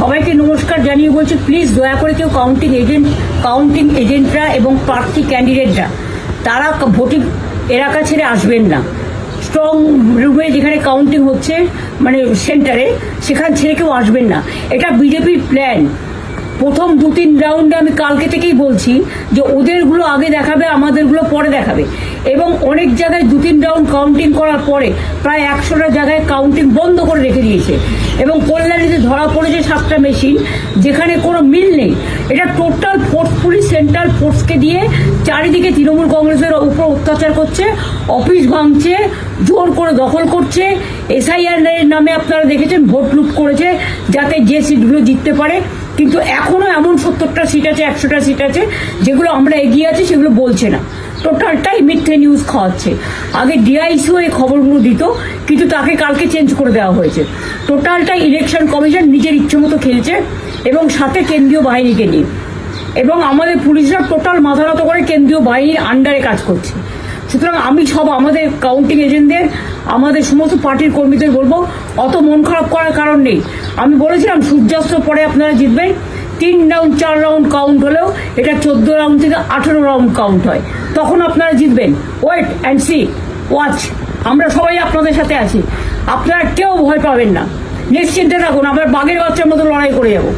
সবাইকে নমস্কার জানিয়ে বলছি, প্লিজ দয়া করে কেউ কাউন্টিং এজেন্টরা এবং প্রার্থী ক্যান্ডিডেটরা তারা ভোটিং এলাকা ছেড়ে আসবেন না। স্ট্রং রুমে যেখানে কাউন্টিং হচ্ছে, মানে সেন্টারে, সেখান ছেড়ে কেউ আসবেন না। এটা বিজেপির প্ল্যান। প্রথম 2-3 রাউন্ডে আমি কালকে থেকেই বলছি যে ওদেরগুলো আগে দেখাবে, আমাদেরগুলো পরে দেখাবে। এবং অনেক জায়গায় 2-3 রাউন্ড কাউন্টিং করার পরে প্রায় 100টা জায়গায় কাউন্টিং বন্ধ করে রেখে দিয়েছে। এবং কল্যাণীতে ধরা পড়েছে 7টা মেশিন, যেখানে কোনো মিল নেই। এটা টোটাল ফোর্সফুলি সেন্ট্রাল ফোর্সকে দিয়ে চারিদিকে তৃণমূল কংগ্রেসের উপর অত্যাচার করছে, অফিস ভাঙছে, জোর করে দখল করছে। SIR এর নামে আপনারা দেখেছেন ভোট লুট করেছে যাতে যে সিটগুলো জিততে পারে। কিন্তু এখনো এমন 70টা সিট আছে, 100টা সিট আছে যেগুলো আমরা এগিয়ে আছি, সেগুলো বলছে না। টোটালটাই মিথ্যে নিউজ খাওয়াচ্ছে। আগে DICও এই খবরগুলো দিত, কিন্তু তাকে কালকে চেঞ্জ করে দেওয়া হয়েছে। টোটালটাই ইলেকশন কমিশন নিজের ইচ্ছে মতো খেলছে, এবং সাথে কেন্দ্রীয় বাহিনীকে নিয়ে। এবং আমাদের পুলিশরা টোটাল মাথা নত করে কেন্দ্রীয় বাহিনীর আন্ডারে কাজ করছে। সুতরাং আমি আমাদের কাউন্টিং এজেন্টদের, আমাদের সমস্ত পার্টির কর্মীদের বলবো, অত মন খারাপ করার কারণ নেই। আমি বলেছিলাম সূর্যাস্ত পরে আপনারা জিতবেন। 3 রাউন্ড 4 রাউন্ড কাউন্ট হলেও এটা 14 রাউন্ড থেকে 18 রাউন্ড কাউন্ট হয়, তখন আপনারা জিতবেন। Wait and see, watch. আমরা সবাই আপনাদের সাথে আছি, আপনারা কেউ ভয় পাবেন না, নিশ্চিন্তে থাকুন। আমরা বাঘের বাচ্চার মতো লড়াই করে যাবো।